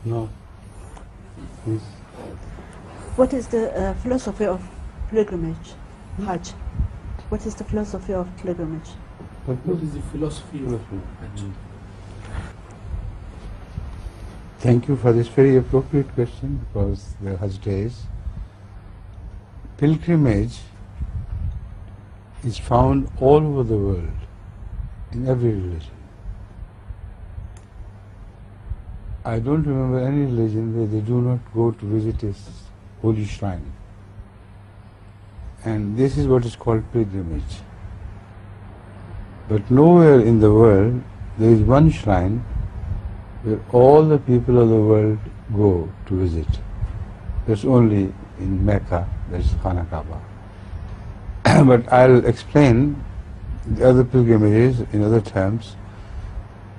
No. Please. What is the philosophy of pilgrimage, Hajj? What is the philosophy of pilgrimage? What is the philosophy of Hajj? Thank you for this very appropriate question, because the Hajj days. Pilgrimage is found all over the world, in every religion. I don't remember any religion where they do not go to visit a holy shrine. And this is what is called pilgrimage. But nowhere in the world there is one shrine where all the people of the world go to visit. There's only in Mecca, there's Khana Kaaba. But I'll explain the other pilgrimages in other terms.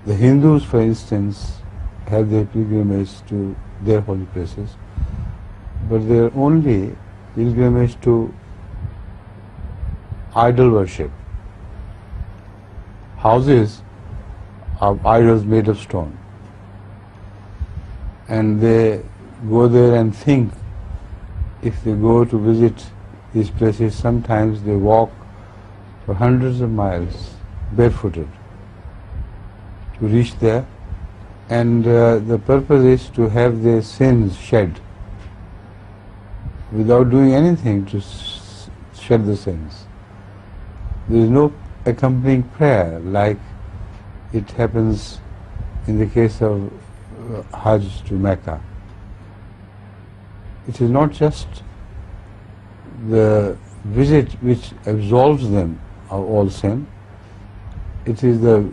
The Hindus, for instance, have their pilgrimage to their holy places, but they are only pilgrimage to idol worship. Houses of idols made of stone, and they go there and think, if they go to visit these places, sometimes they walk for hundreds of miles barefooted to reach there, and the purpose is to have their sins shed without doing anything to shed the sins. There is no accompanying prayer like it happens in the case of Hajj to Mecca. It is not just the visit which absolves them of all sin, it is the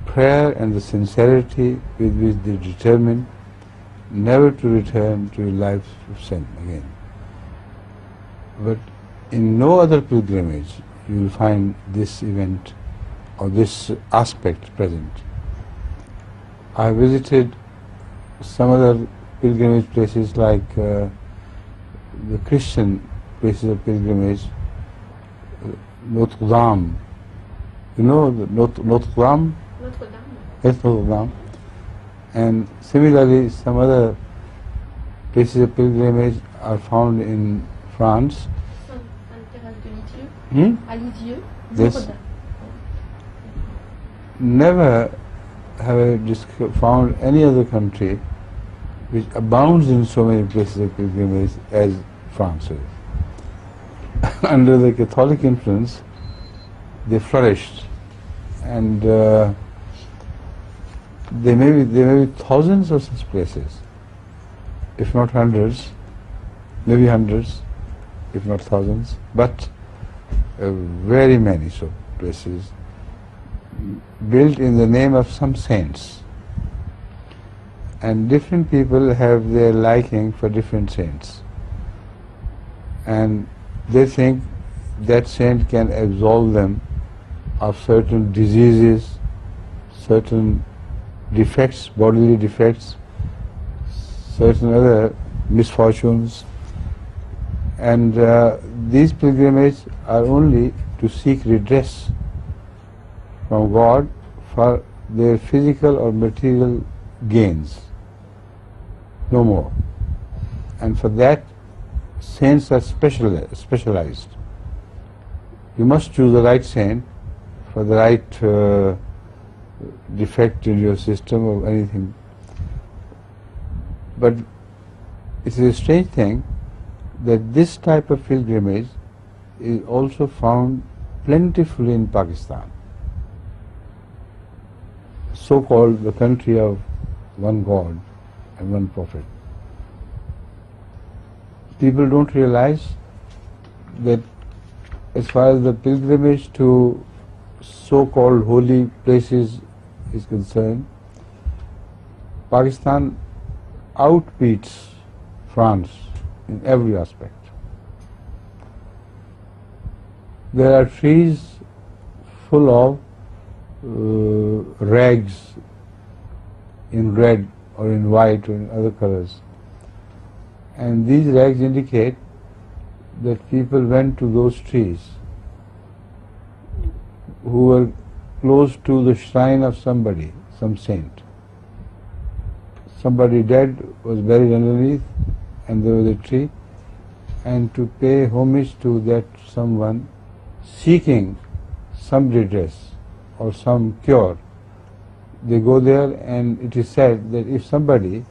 prayer and the sincerity with which they determine never to return to a life of sin again. But in no other pilgrimage you will find this event or this aspect present. I visited some other pilgrimage places like the Christian places of pilgrimage, Khudam. You know Khudam? Yes, Khudam. And similarly, some other places of pilgrimage are found in France. Yes. Never have I found any other country which abounds in so many places of pilgrimage as France is. Under the Catholic influence, they flourished, and there may be thousands of such places, if not hundreds, maybe hundreds, if not thousands, but very many so places built in the name of some saints. And different people have their liking for different saints, and they think that saint can absolve them of certain diseases, certain defects, bodily defects, certain other misfortunes, and these pilgrimages are only to seek redress from God for their physical or material gains, no more. And for that, saints are specialized. You must choose the right saint for the right defect in your system or anything. But it is a strange thing that this type of pilgrimage is also found plentifully in Pakistan, so-called the country of one God and one prophet. People don't realize that as far as the pilgrimage to so-called holy places is concerned, Pakistan outbeats France in every aspect. There are trees full of rags in red or in white or in other colors, and these rags indicate that people went to those trees who were close to the shrine of somebody, some saint. somebody dead was buried underneath and there was a tree, and to pay homage to that someone seeking some redress or some cure, they go there, and it is said that if somebody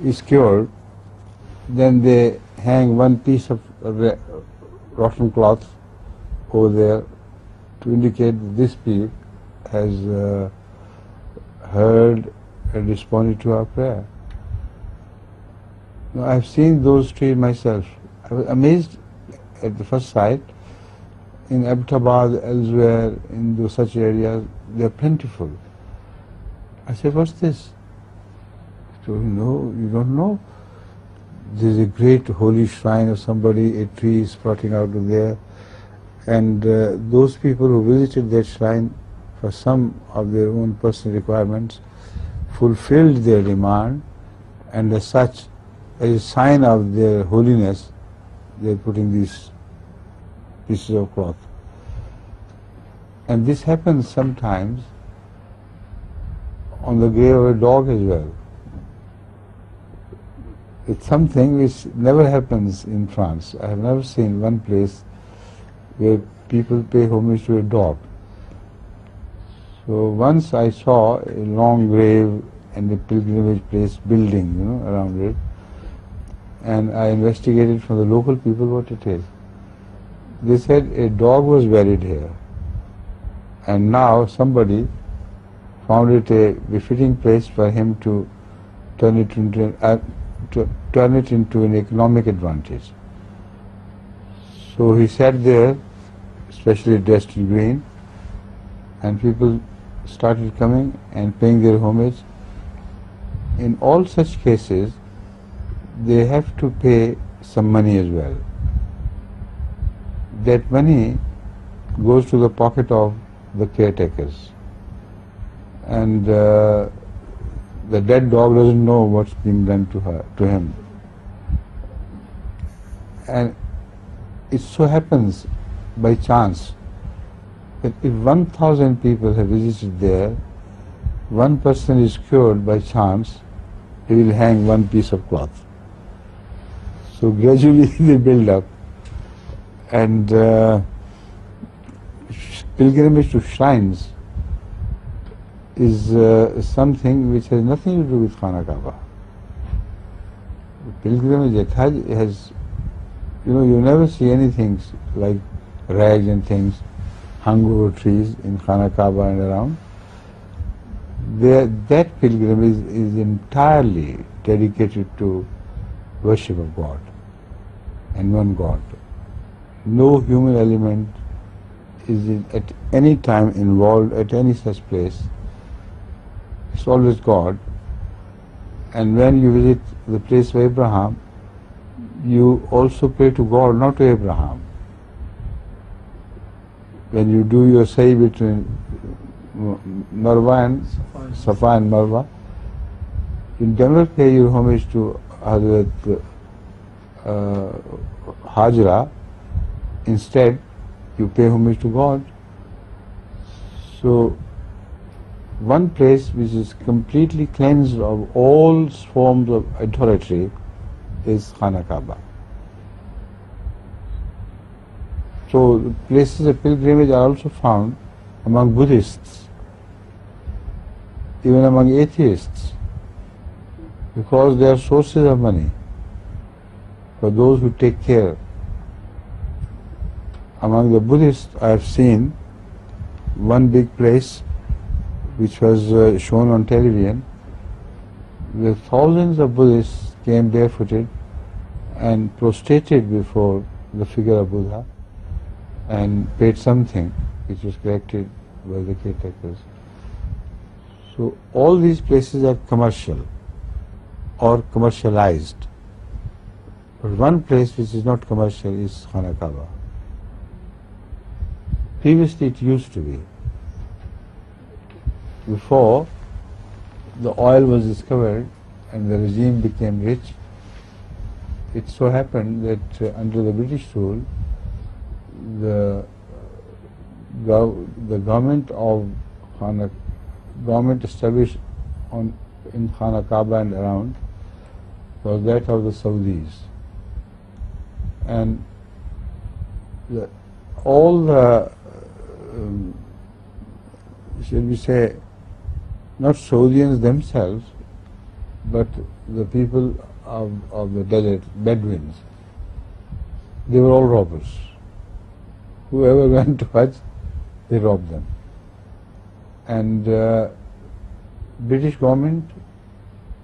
is cured, then they hang one piece of rotten cloth over there to indicate that this peak has heard and responded to our prayer. Now, I have seen those trees myself. I was amazed at the first sight. In Abbottabad, elsewhere, in those such areas, they are plentiful. I said, what's this? So, you don't know. There's a great holy shrine of somebody, a tree is sprouting out of there, and those people who visited that shrine for some of their own personal requirements fulfilled their demand, and as such, as a sign of their holiness, they're putting these pieces of cloth. And this happens sometimes on the grave of a dog as well. It's something which never happens in France. I have never seen one place where people pay homage to a dog. So once I saw a long grave and a pilgrimage place building, around it, and I investigated from the local people what it is. They said a dog was buried here, and now somebody found it a befitting place for him to turn it into an economic advantage. So he sat there, especially dressed in green, and people started coming and paying their homage. In all such cases, they have to pay some money as well. That money goes to the pocket of the caretakers, and the dead dog doesn't know what's being done to him. And it so happens by chance that if 1,000 people have visited there, one person is cured by chance, he will hang one piece of cloth. So gradually they build up, and pilgrimage to shrines is something which has nothing to do with Khana Kaaba. Pilgrimage at Hajj has, you never see anything like rags and things hung over trees in Khana Kaaba and around. That pilgrimage is entirely dedicated to worship of God and one God. No human element is at any time involved at any such place. It's always God. And when you visit the place of Abraham, you also pray to God, not to Abraham. When you do your sa'i between Marwa and Safa and Marwa, you never pay your homage to Hazrat Hajra. Instead, you pay homage to God. So, one place which is completely cleansed of all forms of idolatry is Khana Kaaba. So, places of pilgrimage are also found among Buddhists, even among atheists, because they are sources of money for those who take care. Among the Buddhists, I have seen one big place which was shown on television, where thousands of Buddhists came barefooted and prostrated before the figure of Buddha and paid something which was collected by the caretakers. So all these places are commercial or commercialized. But one place which is not commercial is Khana Kaaba. Previously it used to be. Before the oil was discovered and the regime became rich, it so happened that under the British rule, the government of Khana, government established on in Khana Kaaba and around was that of the Saudis. And all the, shall we say, not Saudians themselves, but the people of the desert, Bedouins, they were all robbers. Whoever went to Hajj, they robbed them. And British government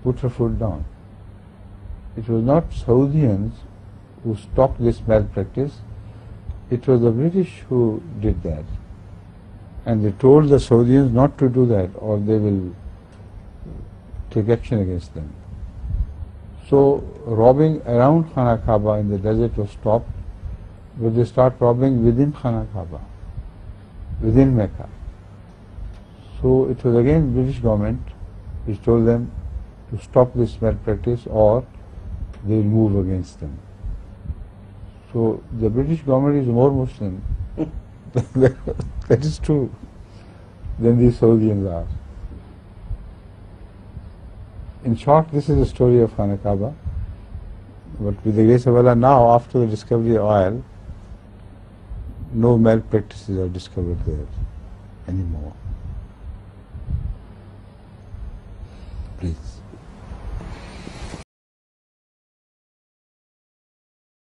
put her foot down. It was not Saudians who stopped this malpractice, it was the British who did that. And they told the Saudians not to do that or they will take action against them. So robbing around Khana Kaaba in the desert was stopped, but they start robbing within Khana Kaaba, within Mecca. So it was again British government which told them to stop this malpractice or they will move against them. So the British government is more Muslim, that is true, than the Saudians are. In short, this is the story of Khana Kaaba. But with the grace of Allah, now after the discovery of oil, no malpractices are discovered there anymore. Please.